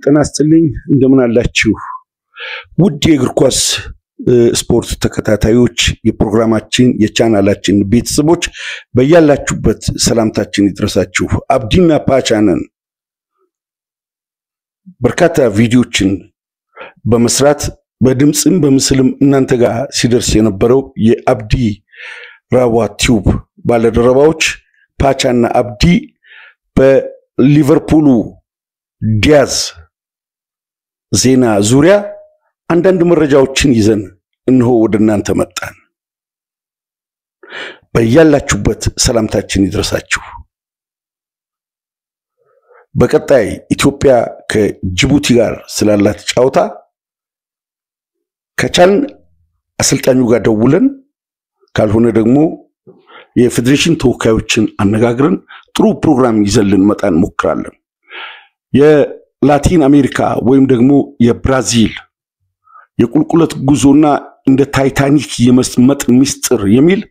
ጤና ይስጥልኝ እንደምን አላችሁ ውድ የእግር ኳስ ስፖርት ተከታታዮች የፕሮግራማችን የቻናላችን ቤተሰቦች በእያላችሁበት ሰላምታችን ይድረሳችሁ አብዲና ፓቻነን በርካታ ቪዲዮችን በመስራት በድምጽም በምስልም እናንተ ጋር ሲደርስ የነበረው የአብዲ ራዋ ቲዩብ ባለደረባዎች ፓቻና አብዲ በሊቨርፑሉ ዲያዝ ዜና ዙሪያ አንዳንድ መረጃዎችን ይዘን እንሆ ወደ እናንተ መጣን በእያላችሁበት ሰላምታችን ይድረሳችሁ በቀጣይ ኢትዮጵያ ከጅቡቲ ጋር ስላላት ጫውታ ከቻልን አሰልጣኙ ጋር ደውለን ካልሆነ ደግሞ የፌዴሬሽን ተወካዮችን አነጋግረን ጥሩ ፕሮግራም ይዘልን መጣን ሞክራለን የላቲን አሜሪካ ወይም ደግሞ የብራዚል የቁልቁለት ጉዞና እንደ ታይታኒክ የመስመጥ ሚስጥር የሚል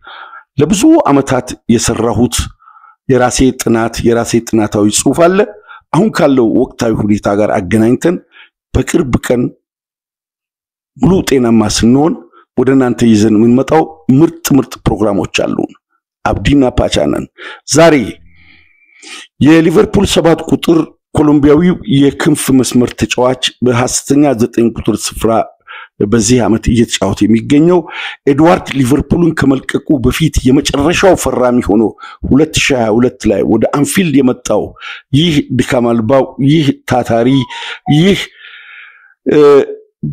ለብዙ አመታት የሰራሁት የራሴ ጥናታዊ ጽሑፍ አለ አሁን ካለው ወቅታዊ ሁኔታ ጋር አገናኝተን በቅርብ ቀን ሙሉ ጤናማ ስንሆን ወደናንተ ይዘን የምንመጣው ምርጥ ፕሮግራሞች አሉን አብዲና ፓቻነን ዛሬ የሊቨርፑል 7 ቁጥር ኮሎምቢያዊው የክንፍ መስመር ተጫዋች በሐሰተኛ 9 ቁጥር ስፍራ በዚህ አመት እየተጫወተ የሚገኘው ኤድዋርድ ሊቨርፑልን ከመልቀቁ በፊት የመጨረሻው ፈራሚ ሆኖ 2022 ላይ ወደ አንፊልድ የመጣው ይህ ድካማልባው ይህ ታታሪ ይህ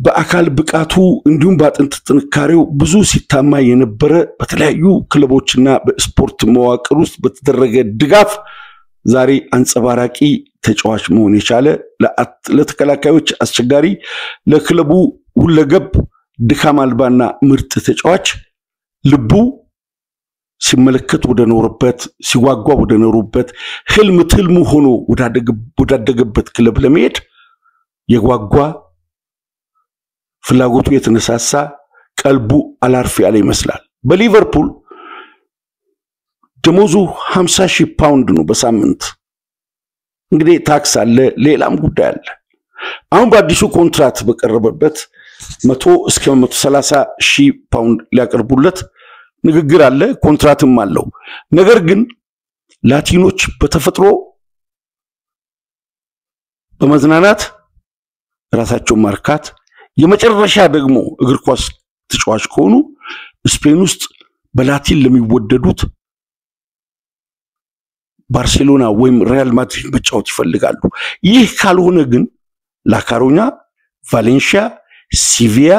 በአካል ብቃቱ እንዲሁም በአጥንት ጥንካሬው ብዙ ሲታማ የነበረ በተለያዩ ክለቦችና በስፖርት መዋቅር ውስጥ በተደረገ ድጋፍ ዛሬ አንጸባራቂ ተጫዋች መሆን የቻለ ለተከላካዮች አስቸጋሪ ለክለቡ ሁለገብ ድካማልባና ምርጥ ተጫዋች ልቡ ሲመለከት ወደ ኖርበት ሲዋጓ ወደ ኖርበት ህልሙ ሆኖ ወዳደገበት ክለብ ለመሄድ የጓጓ ፍላጎቱ የተነሳሳ ቀልቡ አላርፍ ያለ ይመስላል በሊቨርፑል ደሞዙ 50,000 ፓውንድ ነው በሳምንት እንግዲህ ታክስ አለ ሌላም ጉዳይ አለ አሁን በአዲሱ ኮንትራት በቀረበበት 100 እስከ 130,000 ፓውንድ ሊያቀርቡለት ንግግር አለ ኮንትራትም አለው ነገር ግን ላቲኖች በተፈጥሮ በመዝናናት ራሳቸው ማርካት የመጨረሻ ደግሞ እግር ኳስ ተጫዋች ከሆኑ ስፔን ውስጥ በላቲን ለሚወደዱት ባርሴሎና ወይም ሪያል ማድሪድ መጫወት ይፈልጋሉ ይህ ካልሆነ ግን ላካሮኛ ቫሌንሺያ ሲቪያ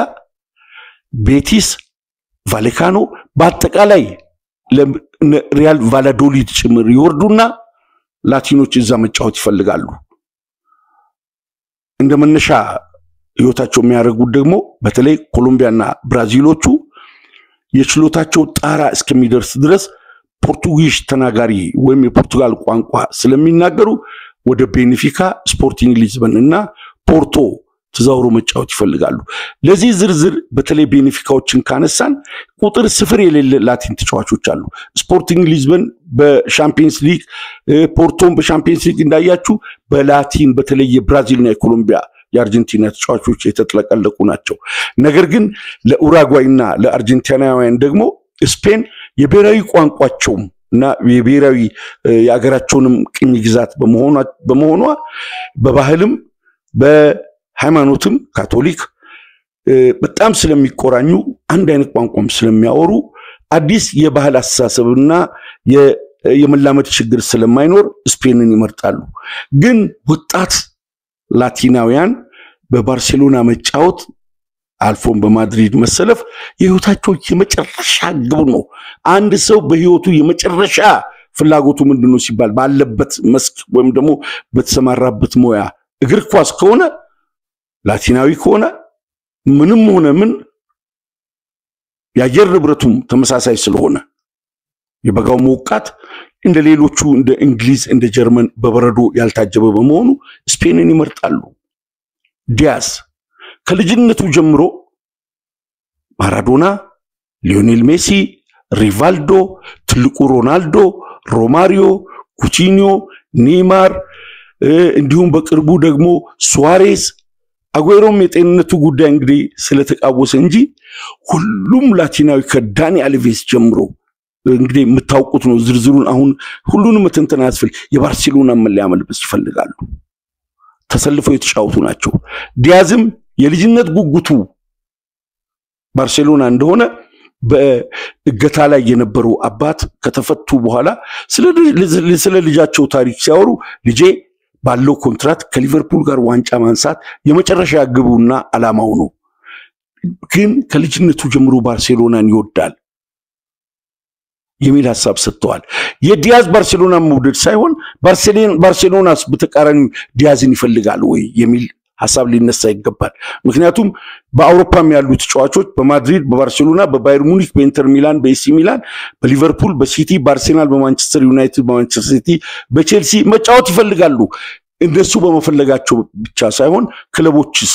ቤቲስ ቫሌካኖ በአጠቃላይ ለሪያል ቫላዶሊድ ጭምር ይወርዱና ላቲኖች እዛ መጫወት ይፈልጋሉ እንደመነሻ ህይወታቸው የሚያደርጉት ደግሞ በተለይ ኮሎምቢያና ብራዚሎቹ የችሎታቸው ጣራ እስከሚደርስ ድረስ ፖርቱጊዝ ተናጋሪ ወይም የፖርቱጋል ቋንቋ ስለሚናገሩ ወደ ቤኔፊካ ስፖርቲንግ ሊዝበን እና ፖርቶ ተዛውሮ መጫወት ይፈልጋሉ ለዚህ ዝርዝር በተለይ ቤኔፊካዎችን ካነሳን ቁጥር ስፍር የሌለ ላቲን ተጫዋቾች አሉ ስፖርቲንግ ሊዝበን በሻምፒየንስ ሊግ ፖርቶም በሻምፒየንስ ሊግ እንዳያችሁ በላቲን በተለይ የብራዚልና የኮሎምቢያ የአርጀንቲና ተጫዋቾች የተጥለቀለቁ ናቸው ነገር ግን ለኡራጓይና ለአርጀንቲናውያን ደግሞ ስፔን የብሔራዊ ቋንቋቸውም እና የብሔራዊ የአገራቸውንም ቅኝ ግዛት በመሆኗ በባህልም በሃይማኖትም ካቶሊክ በጣም ስለሚቆራኙ አንድ አይነት ቋንቋም ስለሚያወሩ አዲስ የባህል አስተሳሰብና የመላመድ ችግር ስለማይኖር ስፔንን ይመርጣሉ ግን ወጣት ላቲናውያን በባርሴሎና መጫወት አልፎም በማድሪድ መሰለፍ የህይወታቸው የመጨረሻ ግብ ነው አንድ ሰው በህይወቱ የመጨረሻ ፍላጎቱ ምንድነው ሲባል ባለበት መስክ ወይም ደግሞ በተሰማራበት ሞያ እግር ኳስ ከሆነ ላቲናዊ ከሆነ ምንም ሆነ ምን ያየር ንብረቱም ተመሳሳይ ስለሆነ የበጋው ሞቃት እንደ ሌሎቹ እንደ እንግሊዝ እንደ ጀርመን በበረዶ ያልታጀበ በመሆኑ ስፔንን ይመርጣሉ ዲያዝ ከልጅነቱ ጀምሮ ማራዶና ሊዮኔል ሜሲ ሪቫልዶ ትልቁ ሮናልዶ ሮማሪዮ ኩቺኒዮ ኔይማር እንዲሁም በቅርቡ ደግሞ ሱዋሬዝ አጉዌሮም የጤንነቱ ጉዳይ እንግዲህ ስለተቃወሰ እንጂ ሁሉም ላቲናዊ ከዳኒ አልቬስ ጀምሮ እንግዲህ የምታውቁት ነው ዝርዝሩን አሁን ሁሉንም መተንተን ያስፈልግ የባርሴሎና መለያ መልበስ ይፈልጋሉ ተሰልፈው የተጫወቱ ናቸው ዲያዝም የልጅነት ጉጉቱ ባርሴሎና እንደሆነ በእገታ ላይ የነበሩ አባት ከተፈቱ በኋላ ስለ ልጃቸው ታሪክ ሲያወሩ ልጄ ባለው ኮንትራት ከሊቨርፑል ጋር ዋንጫ ማንሳት የመጨረሻ ግቡና አላማው ነው ግን ከልጅነቱ ጀምሮ ባርሴሎናን ይወዳል የሚል ሐሳብ ሰጥተዋል የዲያዝ ባርሴሎና መውደድ ሳይሆን ባርሴሎናስ በተቃራኒ ዲያዝን ይፈልጋል ወይ የሚል ሐሳብ ሊነሳ ይገባል ምክንያቱም በአውሮፓም ያሉ ተጫዋቾች በማድሪድ በባርሴሎና በባየር ሙኒክ በኢንተር ሚላን በኤሲ ሚላን በሊቨርፑል በሲቲ በአርሰናል በማንቸስተር ዩናይትድ በማንቸስተር ሲቲ በቼልሲ መጫወት ይፈልጋሉ እነሱ በመፈለጋቸው ብቻ ሳይሆን ክለቦችስ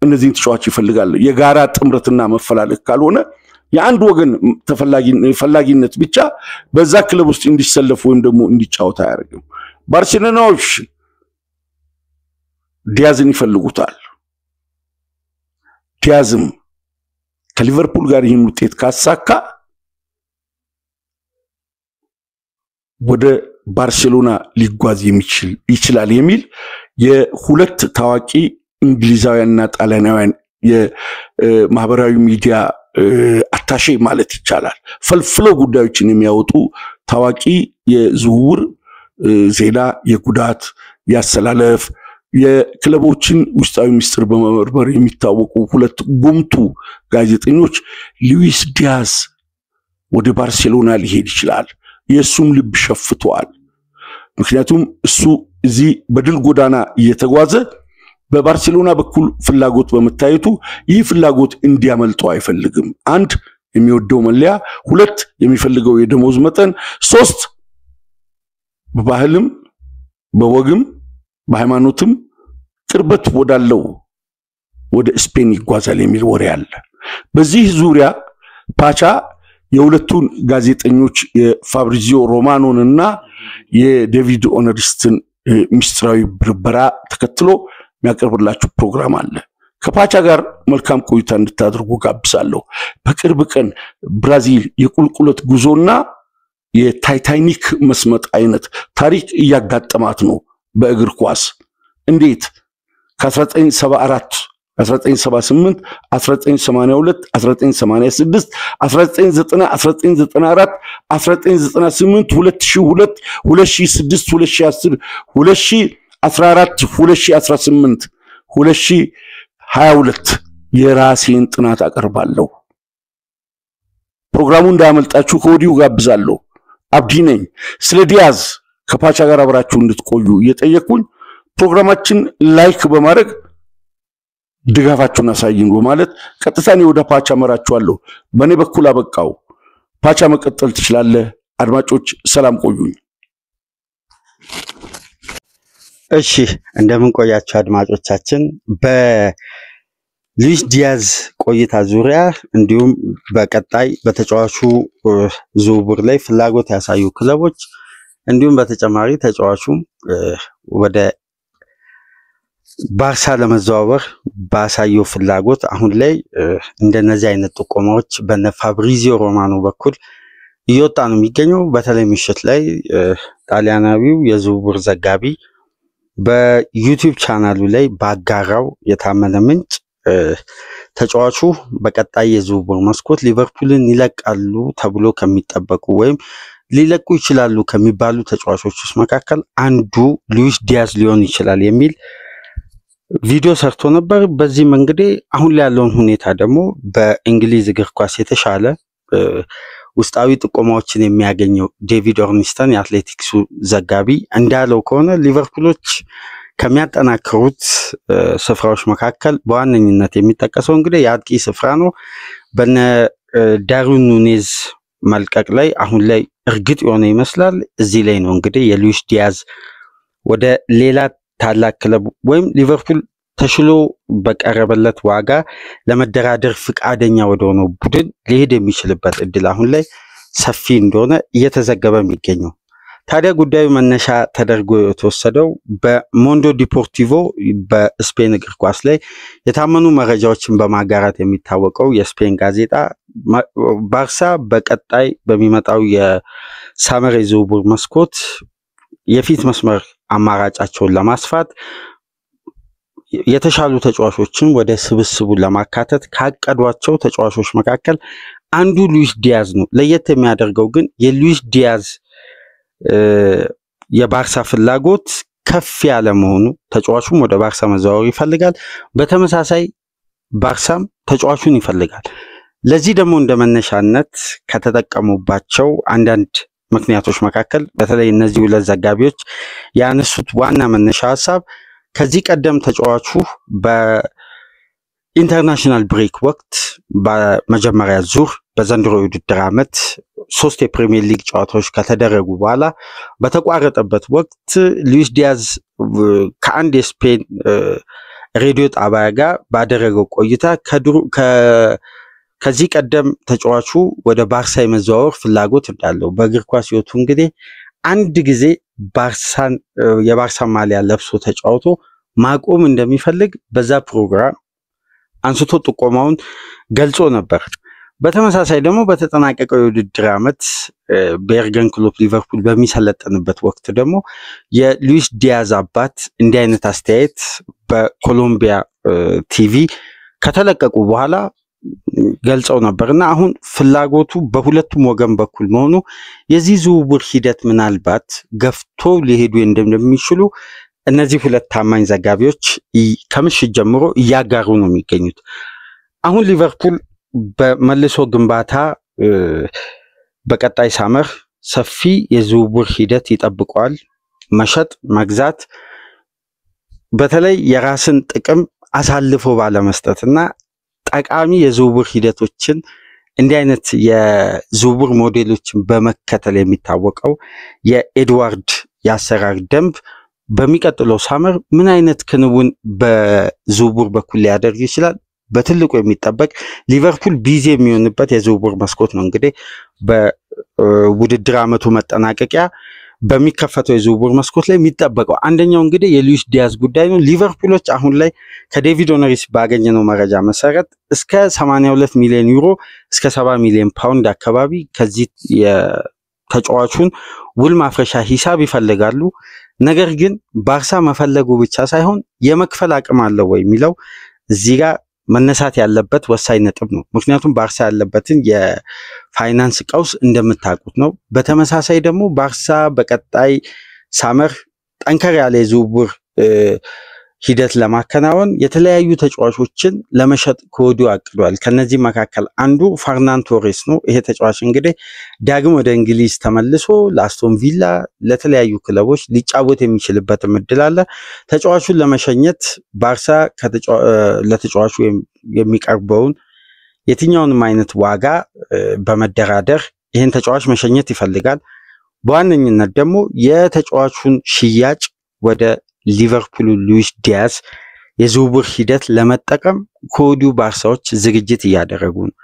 እነዚህን ተጫዋቾች ይፈልጋሉ የጋራ ጥምረትና መፈላለግ ካልሆነ የአንድ ወገን ተፈላጊነት ብቻ በዛ ክለብ ውስጥ እንዲሰለፉ ወይም ደግሞ እንዲጫወት አያደርግም ባርሴሎናዎች ዲያዝን ይፈልጉታል ዲያዝም ከሊቨርፑል ጋር ይህን ውጤት ካሳካ ወደ ባርሴሎና ሊጓዝ ይችላል የሚል የሁለት ታዋቂ እንግሊዛውያንና ጣሊያናውያን የማህበራዊ ሚዲያ አታሼ ማለት ይቻላል ፈልፍሎ ጉዳዮችን የሚያወጡ ታዋቂ የዝውውር ዜና የጉዳት ያሰላለፍ የክለቦችን ውስጣዊ ሚስጥር በመመርመር የሚታወቁ ሁለት ጉምቱ ጋዜጠኞች ሉዊስ ዲያዝ ወደ ባርሴሎና ሊሄድ ይችላል የሱም ልብ ሸፍቷል ምክንያቱም እሱ እዚህ በድል ጎዳና እየተጓዘ በባርሴሎና በኩል ፍላጎት በመታየቱ ይህ ፍላጎት እንዲያመልጠው አይፈልግም አንድ የሚወደው መለያ ሁለት የሚፈልገው የደሞዝ መጠን ሶስት በባህልም በወግም በሃይማኖትም ቅርበት ወዳለው ወደ ስፔን ይጓዛል የሚል ወሬ አለ በዚህ ዙሪያ ፓቻ የሁለቱን ጋዜጠኞች የፋብሪዚዮ ሮማኖንና የዴቪድ ኦነርስትን ሚስጥራዊ ብርበራ ተከትሎ የሚያቀርብላችሁ ፕሮግራም አለ ከፓቻ ጋር መልካም ቆይታ እንድታደርጉ ጋብዛለሁ በቅርብ ቀን ብራዚል የቁልቁለት ጉዞና የታይታኒክ መስመጥ አይነት ታሪክ እያጋጠማት ነው በእግር ኳስ እንዴት ከ1974 1978 1982 1986 1990 1994 1998 2002 2006 2010 2014 2018 2022 የራሴን ጥናት አቀርባለሁ ፕሮግራሙ እንዳያመልጣችሁ ከወዲሁ ጋብዛለሁ አብዲ ነኝ ስለ ዲያዝ ከፓቻ ጋር አብራችሁ እንድትቆዩ እየጠየቅኩኝ ፕሮግራማችን ላይክ በማድረግ ድጋፋችሁን አሳዩን በማለት ቀጥታ ነው ወደ ፓቻ መራችኋለሁ በኔ በኩል አበቃው ፓቻ መቀጠል ትችላለህ አድማጮች ሰላም ቆዩኝ እሺ እንደምን ቆያችሁ አድማጮቻችን በሉዊስ ዲያዝ ቆይታ ዙሪያ እንዲሁም በቀጣይ በተጫዋቹ ዝውውር ላይ ፍላጎት ያሳዩ ክለቦች እንዲሁም በተጨማሪ ተጫዋቹ ወደ ባርሳ ለመዘዋወር ባሳየው ፍላጎት አሁን ላይ እንደነዚህ አይነት ጥቆማዎች በነ ፋብሪዚዮ ሮማኖ በኩል እየወጣ ነው የሚገኘው በተለይ ምሽት ላይ ጣሊያናዊው የዝውውር ዘጋቢ በዩቲዩብ ቻናሉ ላይ ባጋራው የታመነ ምንጭ ተጫዋቹ በቀጣይ የዝውውር መስኮት ሊቨርፑልን ይለቃሉ ተብሎ ከሚጠበቁ ወይም ሊለቁ ይችላሉ ከሚባሉ ተጫዋቾች ውስጥ መካከል አንዱ ሉዊስ ዲያዝ ሊሆን ይችላል የሚል ቪዲዮ ሰርቶ ነበር በዚህ መንገድ አሁን ላይ ያለውን ሁኔታ ደግሞ በእንግሊዝ እግር ኳስ የተሻለ ውስጣዊ ጥቆማዎችን የሚያገኘው ዴቪድ ኦርኒስተን የአትሌቲክሱ ዘጋቢ እንዳለው ከሆነ ሊቨርፑሎች ከሚያጠናክሩት ስፍራዎች መካከል በዋነኝነት የሚጠቀሰው እንግዲህ የአጥቂ ስፍራ ነው በነ ዳርዊን ኑኔዝ መልቀቅ ላይ አሁን ላይ እርግጥ የሆነ ይመስላል እዚህ ላይ ነው እንግዲህ የሉዊስ ዲያዝ ወደ ሌላ ታላቅ ክለብ ወይም ሊቨርፑል ተሽሎ በቀረበለት ዋጋ ለመደራደር ፍቃደኛ ወደሆነው ቡድን ሊሄድ የሚችልበት እድል አሁን ላይ ሰፊ እንደሆነ እየተዘገበ የሚገኘው ታዲያ ጉዳዩ መነሻ ተደርጎ የተወሰደው በሞንዶ ዲፖርቲቮ በስፔን እግር ኳስ ላይ የታመኑ መረጃዎችን በማጋራት የሚታወቀው የስፔን ጋዜጣ ባርሳ በቀጣይ በሚመጣው የሳመር የዝውውር መስኮት የፊት መስመር አማራጫቸውን ለማስፋት የተሻሉ ተጫዋቾችን ወደ ስብስቡ ለማካተት ካቀዷቸው ተጫዋቾች መካከል አንዱ ሉዊስ ዲያዝ ነው። ለየት የሚያደርገው ግን የሉዊስ ዲያዝ የባርሳ ፍላጎት ከፍ ያለ መሆኑ ተጫዋቹም ወደ ባርሳ መዘዋወር ይፈልጋል። በተመሳሳይ ባርሳም ተጫዋቹን ይፈልጋል። ለዚህ ደግሞ እንደ መነሻነት ከተጠቀሙባቸው አንዳንድ ምክንያቶች መካከል በተለይ እነዚህ ሁለት ዘጋቢዎች ያነሱት ዋና መነሻ ሐሳብ ከዚህ ቀደም ተጫዋቹ በኢንተርናሽናል ብሬክ ወቅት በመጀመሪያ ዙር በዘንድሮ የውድድር ዓመት 3 የፕሪሚየር ሊግ ጨዋታዎች ከተደረጉ በኋላ በተቋረጠበት ወቅት ሉዊስ ዲያዝ ከአንድ የስፔን ሬዲዮ ጣቢያ ጋር ባደረገው ቆይታ ከዚህ ቀደም ተጫዋቹ ወደ ባርሳ የመዘዋወር ፍላጎት እንዳለው በእግር ኳስ ሕይወቱ እንግዲህ አንድ ጊዜ የባርሳ ማሊያ ለብሶ ተጫውቶ ማቆም እንደሚፈልግ በዛ ፕሮግራም አንስቶ ጥቆማውን ገልጾ ነበር። በተመሳሳይ ደግሞ በተጠናቀቀው የውድድር ዓመት በኤርገን ክሎፕ ሊቨርፑል በሚሰለጥንበት ወቅት ደግሞ የሉዊስ ዲያዝ አባት እንዲህ አይነት አስተያየት በኮሎምቢያ ቲቪ ከተለቀቁ በኋላ ገልጸው ነበርና አሁን ፍላጎቱ በሁለቱም ወገን በኩል መሆኑ የዚህ ዝውውር ሂደት ምናልባት ገፍቶ ሊሄዱ እንደሚችሉ እነዚህ ሁለት ታማኝ ዘጋቢዎች ከምሽት ጀምሮ እያጋሩ ነው የሚገኙት። አሁን ሊቨርፑል በመልሶ ግንባታ በቀጣይ ሳመር ሰፊ የዝውውር ሂደት ይጠብቀዋል። መሸጥ፣ መግዛት፣ በተለይ የራስን ጥቅም አሳልፎ ባለመስጠትና ጠቃሚ የዝውውር ሂደቶችን እንዲህ አይነት የዝውውር ሞዴሎችን በመከተል የሚታወቀው የኤድዋርድ የአሰራር ደንብ በሚቀጥለው ሳመር ምን አይነት ክንውን በዝውውር በኩል ሊያደርግ ይችላል? በትልቁ የሚጠበቅ ሊቨርፑል ቢዚ የሚሆንበት የዝውውር መስኮት ነው። እንግዲህ በውድድር ዓመቱ መጠናቀቂያ በሚከፈተው የዝውውር መስኮት ላይ የሚጠበቀው አንደኛው እንግዲህ የሉዊስ ዲያዝ ጉዳይ ነው። ሊቨርፑሎች አሁን ላይ ከዴቪድ ኦነሪስ ባገኘነው መረጃ መሰረት እስከ 82 ሚሊዮን ዩሮ እስከ 70 ሚሊዮን ፓውንድ አካባቢ ከዚህ የተጫዋቹን ውል ማፍረሻ ሂሳብ ይፈልጋሉ። ነገር ግን ባርሳ መፈለጉ ብቻ ሳይሆን የመክፈል አቅም አለው ወይ የሚለው እዚህ ጋር መነሳት ያለበት ወሳኝ ነጥብ ነው። ምክንያቱም ባርሳ ያለበትን የፋይናንስ ቀውስ እንደምታውቁት ነው። በተመሳሳይ ደግሞ ባርሳ በቀጣይ ሳመር ጠንከር ያለ የዝውውር ሂደት ለማከናወን የተለያዩ ተጫዋቾችን ለመሸጥ ከወዲሁ አቅዷል። ከነዚህ መካከል አንዱ ፈርናን ቶሬስ ነው። ይሄ ተጫዋች እንግዲህ ዳግም ወደ እንግሊዝ ተመልሶ ለአስቶን ቪላ ለተለያዩ ክለቦች ሊጫወት የሚችልበት እድል አለ። ተጫዋቹን ለመሸኘት ባርሳ ለተጫዋቹ የሚቀርበውን የትኛውንም አይነት ዋጋ በመደራደር ይህን ተጫዋች መሸኘት ይፈልጋል። በዋነኝነት ደግሞ የተጫዋቹን ሽያጭ ወደ ሊቨርፑል ሉዊስ ዲያዝ የዝውውር ሂደት ለመጠቀም ከወዲሁ ባርሳዎች ዝግጅት እያደረጉ ነው።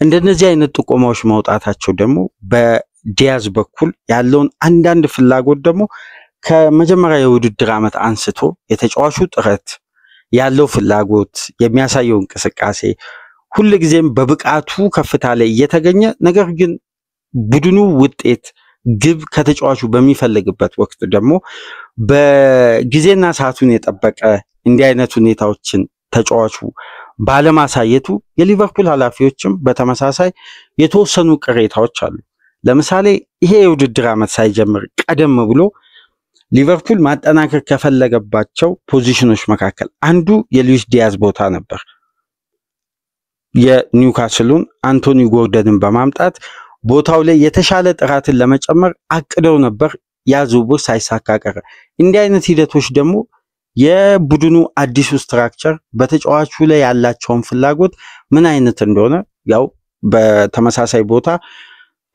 እንደነዚህ አይነት ጥቆማዎች ማውጣታቸው ደግሞ በዲያዝ በኩል ያለውን አንዳንድ ፍላጎት ደግሞ ከመጀመሪያ የውድድር ዓመት አንስቶ የተጫዋቹ ጥረት ያለው ፍላጎት የሚያሳየው እንቅስቃሴ ሁልጊዜም በብቃቱ ከፍታ ላይ እየተገኘ ነገር ግን ቡድኑ ውጤት ግብ ከተጫዋቹ በሚፈልግበት ወቅት ደግሞ በጊዜና ሰዓቱን የጠበቀ እንዲህ አይነት ሁኔታዎችን ተጫዋቹ ባለማሳየቱ የሊቨርፑል ኃላፊዎችም በተመሳሳይ የተወሰኑ ቅሬታዎች አሉ። ለምሳሌ ይሄ የውድድር ዓመት ሳይጀምር ቀደም ብሎ ሊቨርፑል ማጠናከር ከፈለገባቸው ፖዚሽኖች መካከል አንዱ የሉዊስ ዲያዝ ቦታ ነበር። የኒውካስሉን አንቶኒ ጎርደንን በማምጣት ቦታው ላይ የተሻለ ጥራትን ለመጨመር አቅደው ነበር። ያ ዝውውር ሳይሳካ ቀረ። እንዲህ አይነት ሂደቶች ደግሞ የቡድኑ አዲሱ ስትራክቸር በተጫዋቹ ላይ ያላቸውን ፍላጎት ምን አይነት እንደሆነ ያው በተመሳሳይ ቦታ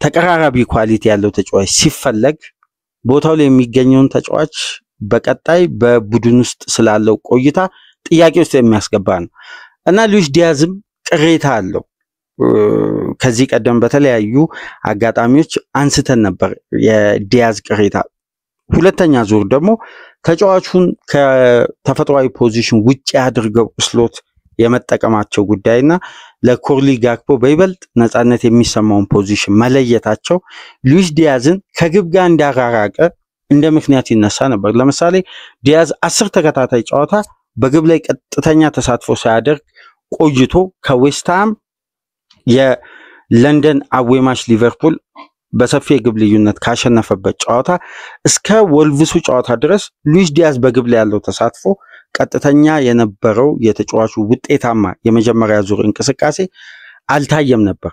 ተቀራራቢ ኳሊቲ ያለው ተጫዋች ሲፈለግ ቦታው ላይ የሚገኘውን ተጫዋች በቀጣይ በቡድን ውስጥ ስላለው ቆይታ ጥያቄ ውስጥ የሚያስገባ ነው እና ሉዊስ ዲያዝም ቅሬታ አለው። ከዚህ ቀደም በተለያዩ አጋጣሚዎች አንስተን ነበር የዲያዝ ቅሬታ። ሁለተኛ ዙር ደግሞ ተጫዋቹን ከተፈጥሯዊ ፖዚሽን ውጪ አድርገው ስሎት የመጠቀማቸው ጉዳይና ለኮርሊ ጋክፖ በይበልጥ ነፃነት የሚሰማውን ፖዚሽን መለየታቸው ሉዊስ ዲያዝን ከግብ ጋር እንዳራራቀ እንደ ምክንያት ይነሳ ነበር። ለምሳሌ ዲያዝ 10 ተከታታይ ጨዋታ በግብ ላይ ቀጥተኛ ተሳትፎ ሳያደርግ ቆይቶ ከዌስትሃም የለንደን አዌማሽ ሊቨርፑል በሰፊ የግብ ልዩነት ካሸነፈበት ጨዋታ እስከ ወልቭሱ ጨዋታ ድረስ ሉዊስ ዲያዝ በግብ ላይ ያለው ተሳትፎ ቀጥተኛ የነበረው የተጫዋቹ ውጤታማ የመጀመሪያ ዙር እንቅስቃሴ አልታየም ነበር።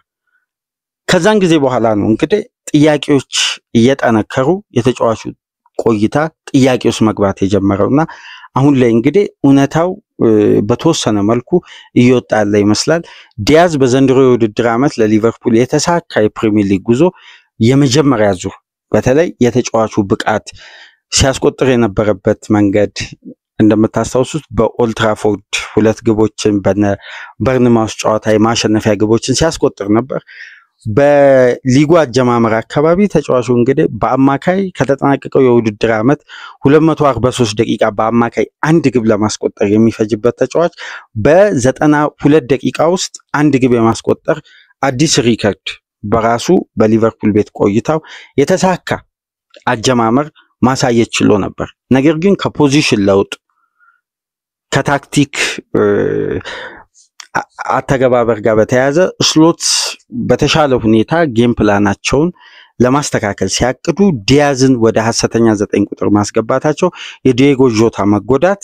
ከዛን ጊዜ በኋላ ነው እንግዲህ ጥያቄዎች እየጠነከሩ የተጫዋቹ ቆይታ ጥያቄ ውስጥ መግባት የጀመረውና አሁን ላይ እንግዲህ እውነታው በተወሰነ መልኩ እየወጣ ያለ ይመስላል። ዲያዝ በዘንድሮ የውድድር ዓመት ለሊቨርፑል የተሳካ የፕሪሚየር ሊግ ጉዞ የመጀመሪያ ዙር በተለይ የተጫዋቹ ብቃት ሲያስቆጥር የነበረበት መንገድ እንደምታስታውሱት በኦልትራፎርድ 2 ግቦችን በበርንማውስ ጨዋታ የማሸነፊያ ግቦችን ሲያስቆጥር ነበር። በሊጉ አጀማመር አካባቢ ተጫዋቹ እንግዲህ በአማካይ ከተጠናቀቀው የውድድር ዓመት 243 ደቂቃ በአማካይ አንድ ግብ ለማስቆጠር የሚፈጅበት ተጫዋች በ92 ደቂቃ ውስጥ አንድ ግብ የማስቆጠር አዲስ ሪከርድ በራሱ በሊቨርፑል ቤት ቆይታው የተሳካ አጀማመር ማሳየት ችሎ ነበር። ነገር ግን ከፖዚሽን ለውጥ ከታክቲክ አተገባበር ጋር በተያያዘ ስሎት በተሻለ ሁኔታ ጌም ፕላናቸውን ለማስተካከል ሲያቅዱ ዲያዝን ወደ ሐሰተኛ 9 ቁጥር ማስገባታቸው የዲየጎ ጆታ መጎዳት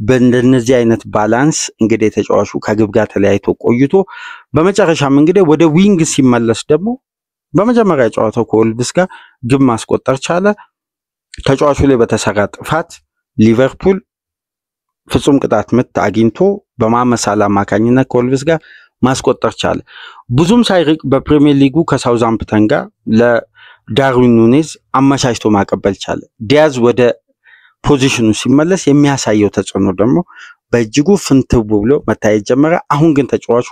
በእንደነዚህ አይነት ባላንስ እንግዲህ ተጫዋቹ ከግብ ጋር ተለያይቶ ቆይቶ በመጨረሻም እንግዲህ ወደ ዊንግ ሲመለስ ደግሞ በመጀመሪያ ጨዋታው ከወልቭስ ጋር ግብ ማስቆጠር ቻለ። ተጫዋቹ ላይ በተሰራ ጥፋት ሊቨርፑል ፍጹም ቅጣት ምት አግኝቶ በማመሳል አማካኝነት ከወልቭስ ጋር ማስቆጠር ቻለ። ብዙም ሳይርቅ በፕሪሚየር ሊጉ ከሳውዛምፕተን ጋር ለዳርዊን ኑኔዝ አመቻችቶ ማቀበል ቻለ። ዲያዝ ወደ ፖዚሽኑ ሲመለስ የሚያሳየው ተጽዕኖ ደግሞ በእጅጉ ፍንትው ብሎ መታየት ጀመረ። አሁን ግን ተጫዋቹ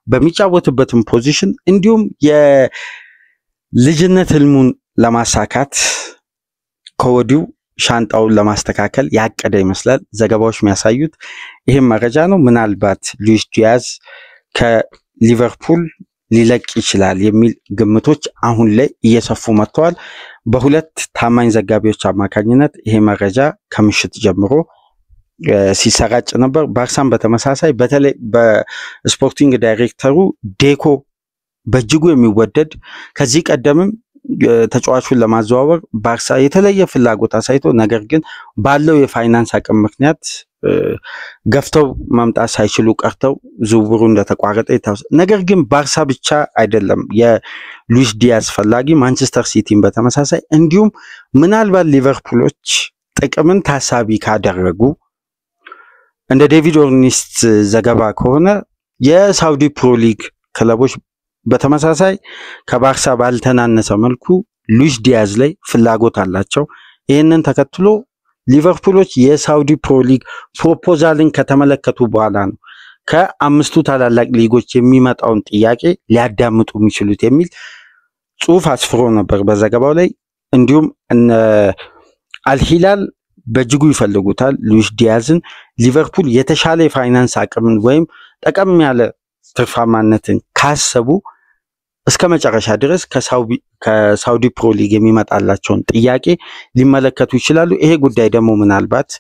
በሚጫወትበትም ፖዚሽን እንዲሁም የልጅነት ህልሙን ለማሳካት ከወዲሁ ሻንጣውን ለማስተካከል ያቀደ ይመስላል። ዘገባዎች የሚያሳዩት ይህም መረጃ ነው። ምናልባት ሉዊስ ዲያዝ ከሊቨርፑል ሊለቅ ይችላል የሚል ግምቶች አሁን ላይ እየሰፉ መጥተዋል። በሁለት ታማኝ ዘጋቢዎች አማካኝነት ይሄ መረጃ ከምሽት ጀምሮ ሲሰራጭ ነበር። ባርሳም በተመሳሳይ በተለይ በስፖርቲንግ ዳይሬክተሩ ዴኮ በእጅጉ የሚወደድ ከዚህ ቀደምም ተጫዋቹን ለማዘዋወር ባርሳ የተለየ ፍላጎት አሳይቶ ነገር ግን ባለው የፋይናንስ አቅም ምክንያት ገፍተው መምጣት ሳይችሉ ቀርተው ዝውውሩ እንደተቋረጠ ይታወሳል። ነገር ግን ባርሳ ብቻ አይደለም የሉዊስ ዲያዝ ፈላጊ፣ ማንቸስተር ሲቲን በተመሳሳይ እንዲሁም ምናልባት ሊቨርፑሎች ጥቅምን ታሳቢ ካደረጉ እንደ ዴቪድ ኦርኒስት ዘገባ ከሆነ የሳውዲ ፕሮ ሊግ ክለቦች በተመሳሳይ ከባርሳ ባልተናነሰ መልኩ ሉዊስ ዲያዝ ላይ ፍላጎት አላቸው። ይህንን ተከትሎ ሊቨርፑሎች የሳውዲ ፕሮ ሊግ ፕሮፖዛልን ከተመለከቱ በኋላ ነው ከአምስቱ ታላላቅ ሊጎች የሚመጣውን ጥያቄ ሊያዳምጡ የሚችሉት የሚል ጽሑፍ አስፍሮ ነበር በዘገባው ላይ። እንዲሁም አልሂላል በእጅጉ ይፈልጉታል ሉዊስ ዲያዝን። ሊቨርፑል የተሻለ የፋይናንስ አቅምን ወይም ጠቀም ያለ ትርፋማነትን ካሰቡ እስከ መጨረሻ ድረስ ከሳውዲ ፕሮ ሊግ የሚመጣላቸውን ጥያቄ ሊመለከቱ ይችላሉ። ይሄ ጉዳይ ደግሞ ምናልባት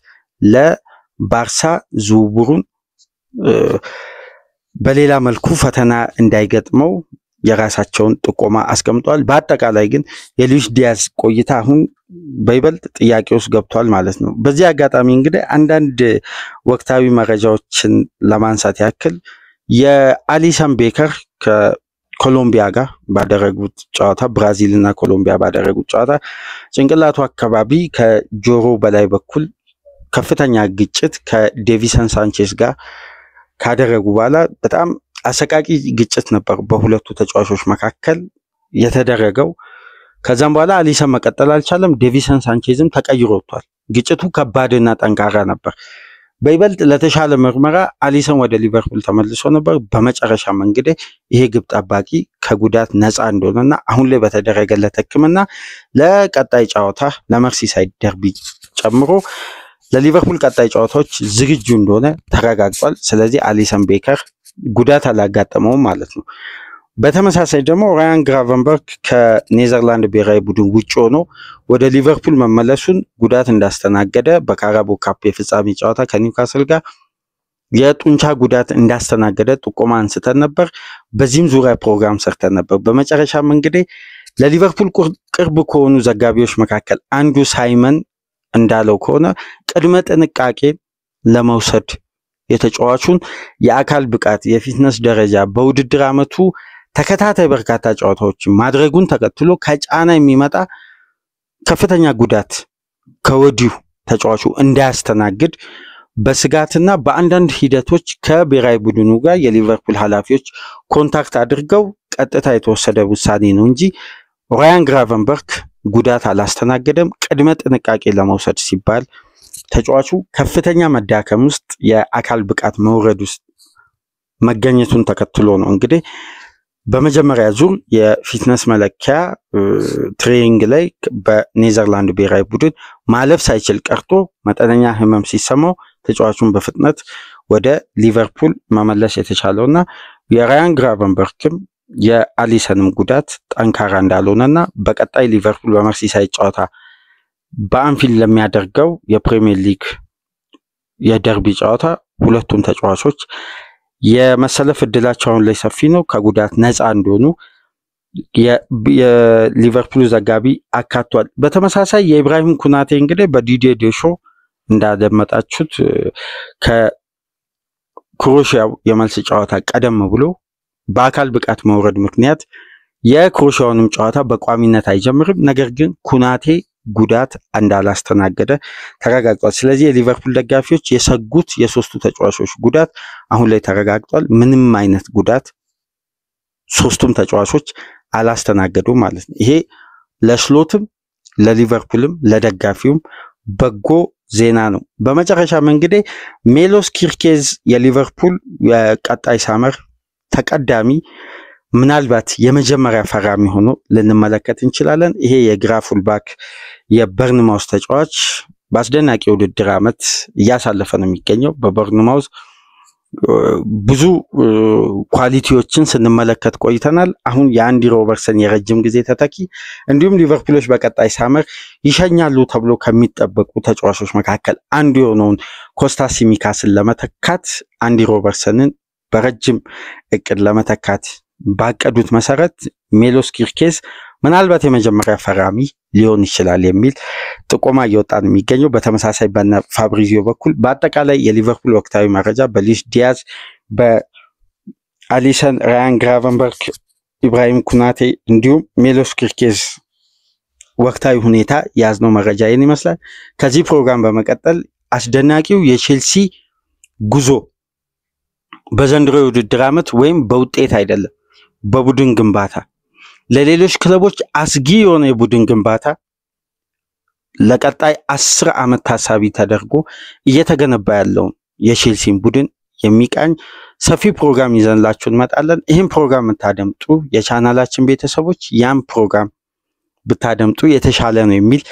ለባርሳ ዝውውሩን በሌላ መልኩ ፈተና እንዳይገጥመው የራሳቸውን ጥቆማ አስቀምጧል። በአጠቃላይ ግን የሉዊስ ዲያዝ ቆይታ አሁን በይበልጥ ጥያቄ ውስጥ ገብቷል ማለት ነው። በዚህ አጋጣሚ እንግዲህ አንዳንድ ወቅታዊ መረጃዎችን ለማንሳት ያክል የአሊሰን ቤከር ከኮሎምቢያ ጋር ባደረጉት ጨዋታ ብራዚልና ኮሎምቢያ ባደረጉት ጨዋታ ጭንቅላቱ አካባቢ ከጆሮ በላይ በኩል ከፍተኛ ግጭት ከዴቪሰን ሳንቼዝ ጋር ካደረጉ በኋላ በጣም አሰቃቂ ግጭት ነበር በሁለቱ ተጫዋቾች መካከል የተደረገው። ከዛም በኋላ አሊሰን መቀጠል አልቻለም። ዴቪሰን ሳንቼዝም ተቀይሮ ወጥቷል። ግጭቱ ከባድና ጠንካራ ነበር። በይበልጥ ለተሻለ ምርመራ አሊሰን ወደ ሊቨርፑል ተመልሶ ነበር። በመጨረሻም እንግዲህ ይሄ ግብ ጠባቂ ከጉዳት ነፃ እንደሆነና አሁን ላይ በተደረገለት ሕክምና ለቀጣይ ጨዋታ ለመርሲሳይድ ደርቢ ጨምሮ ለሊቨርፑል ቀጣይ ጨዋታዎች ዝግጁ እንደሆነ ተረጋግጧል። ስለዚህ አሊሰን ቤከር ጉዳት አላጋጠመውም ማለት ነው። በተመሳሳይ ደግሞ ራያን ግራቨንበርክ ከኔዘርላንድ ብሔራዊ ቡድን ውጭ ሆኖ ወደ ሊቨርፑል መመለሱን ጉዳት እንዳስተናገደ በካራቦ ካፕ የፍጻሜ ጨዋታ ከኒውካስል ጋር የጡንቻ ጉዳት እንዳስተናገደ ጥቆማ አንስተን ነበር። በዚህም ዙሪያ ፕሮግራም ሰርተን ነበር። በመጨረሻም እንግዲህ ለሊቨርፑል ቅርብ ከሆኑ ዘጋቢዎች መካከል አንዱ ሳይመን እንዳለው ከሆነ ቅድመ ጥንቃቄ ለመውሰድ የተጫዋቹን የአካል ብቃት የፊትነስ ደረጃ በውድድር ዓመቱ ተከታታይ በርካታ ጨዋታዎችን ማድረጉን ተከትሎ ከጫና የሚመጣ ከፍተኛ ጉዳት ከወዲሁ ተጫዋቹ እንዳያስተናግድ በስጋትና በአንዳንድ ሂደቶች ከብሔራዊ ቡድኑ ጋር የሊቨርፑል ኃላፊዎች ኮንታክት አድርገው ቀጥታ የተወሰደ ውሳኔ ነው እንጂ ራያን ግራቨንበርክ ጉዳት አላስተናገደም። ቅድመ ጥንቃቄ ለመውሰድ ሲባል ተጫዋቹ ከፍተኛ መዳከም ውስጥ የአካል ብቃት መውረድ ውስጥ መገኘቱን ተከትሎ ነው እንግዲህ በመጀመሪያ ዙር የፊትነስ መለኪያ ትሬኒንግ ላይ በኔዘርላንድ ብሔራዊ ቡድን ማለፍ ሳይችል ቀርቶ መጠነኛ ህመም ሲሰማው ተጫዋቹን በፍጥነት ወደ ሊቨርፑል መመለስ የተቻለውና የራያን ግራቨንበርክም የአሊሰንም ጉዳት ጠንካራ እንዳልሆነና በቀጣይ ሊቨርፑል በመርሲሳይድ ጨዋታ በአንፊልድ ለሚያደርገው የፕሪሚየር ሊግ የደርቢ ጨዋታ ሁለቱም ተጫዋቾች የመሰለፍ እድላቸው አሁን ላይ ሰፊ ነው፣ ከጉዳት ነፃ እንደሆኑ የሊቨርፑል ዘጋቢ አካቷል። በተመሳሳይ የኢብራሂም ኩናቴ እንግዲህ በዲዲዬ ዴሾ እንዳደመጣችሁት ከክሮሺያው የመልስ ጨዋታ ቀደም ብሎ በአካል ብቃት መውረድ ምክንያት የክሮሺያውንም ጨዋታ በቋሚነት አይጀምርም። ነገር ግን ኩናቴ ጉዳት እንዳላስተናገደ ተረጋግጧል። ስለዚህ የሊቨርፑል ደጋፊዎች የሰጉት የሶስቱ ተጫዋቾች ጉዳት አሁን ላይ ተረጋግጧል። ምንም አይነት ጉዳት ሶስቱም ተጫዋቾች አላስተናገዱም ማለት ነው። ይሄ ለስሎትም ለሊቨርፑልም ለደጋፊውም በጎ ዜና ነው። በመጨረሻም እንግዲህ ሜሎስ ኪርኬዝ የሊቨርፑል የቀጣይ ሳመር ተቀዳሚ ምናልባት የመጀመሪያ ፈራሚ ሆኖ ልንመለከት እንችላለን። ይሄ የግራ ፉልባክ የበርንማውዝ ተጫዋች በአስደናቂ ውድድር ዓመት እያሳለፈ ነው የሚገኘው። በበርንማውዝ ብዙ ኳሊቲዎችን ስንመለከት ቆይተናል። አሁን የአንዲ ሮበርትሰን የረጅም ጊዜ ተተኪ እንዲሁም ሊቨርፑሎች በቀጣይ ሳመር ይሸኛሉ ተብሎ ከሚጠበቁ ተጫዋቾች መካከል አንዱ የሆነውን ኮስታስ ሲሚካስን ለመተካት አንዲ ሮበርትሰንን በረጅም እቅድ ለመተካት ባቀዱት መሰረት ሜሎስ ኪርኬዝ ምናልባት የመጀመሪያ ፈራሚ ሊሆን ይችላል የሚል ጥቆማ እየወጣ ነው የሚገኘው። በተመሳሳይ በነ ፋብሪዚዮ በኩል በአጠቃላይ የሊቨርፑል ወቅታዊ መረጃ በሉዊስ ዲያዝ፣ በአሊሰን፣ ራያን ግራቨንበርክ፣ ኢብራሂም ኩናቴ እንዲሁም ሜሎስ ኪርኬዝ ወቅታዊ ሁኔታ ያዝነው መረጃ ይህን ይመስላል። ከዚህ ፕሮግራም በመቀጠል አስደናቂው የቼልሲ ጉዞ በዘንድሮ የውድድር ዓመት ወይም በውጤት አይደለም በቡድን ግንባታ ለሌሎች ክለቦች አስጊ የሆነ የቡድን ግንባታ ለቀጣይ 10 ዓመት ታሳቢ ተደርጎ እየተገነባ ያለውን የቼልሲን ቡድን የሚቃኝ ሰፊ ፕሮግራም ይዘንላችሁ እንመጣለን። ይህን ፕሮግራም የምታደምጡ የቻናላችን ቤተሰቦች ያን ፕሮግራም ብታደምጡ የተሻለ ነው የሚል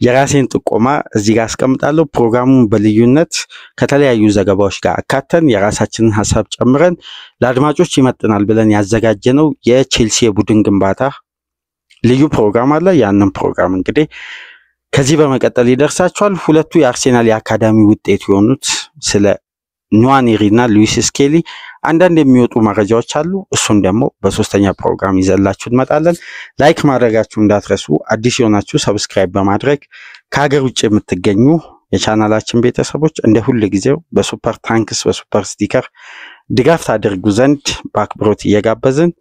የራሴን ጥቆማ እዚህ ጋር አስቀምጣለሁ። ፕሮግራሙን በልዩነት ከተለያዩ ዘገባዎች ጋር አካተን የራሳችንን ሐሳብ ጨምረን ለአድማጮች ይመጥናል ብለን ያዘጋጀነው የቼልሲ የቡድን ግንባታ ልዩ ፕሮግራም አለ። ያንን ፕሮግራም እንግዲህ ከዚህ በመቀጠል ይደርሳችኋል። ሁለቱ የአርሴናል የአካዳሚ ውጤት የሆኑት ስለ ኑዋኔሪ እና ሉዊስ ስኬሊ አንዳንድ የሚወጡ መረጃዎች አሉ። እሱን ደግሞ በሶስተኛ ፕሮግራም ይዘላችሁ እንመጣለን። ላይክ ማድረጋችሁ እንዳትረሱ። አዲስ የሆናችሁ ሰብስክራይብ በማድረግ ከሀገር ውጭ የምትገኙ የቻናላችን ቤተሰቦች እንደ ሁሉ ጊዜው በሱፐር ታንክስ በሱፐር ስቲከር ድጋፍ ታደርጉ ዘንድ በአክብሮት እየጋበዝን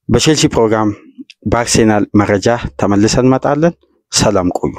በቼልሲ ፕሮግራም በአርሴናል መረጃ ተመልሰን እንመጣለን። ሰላም ቆዩ።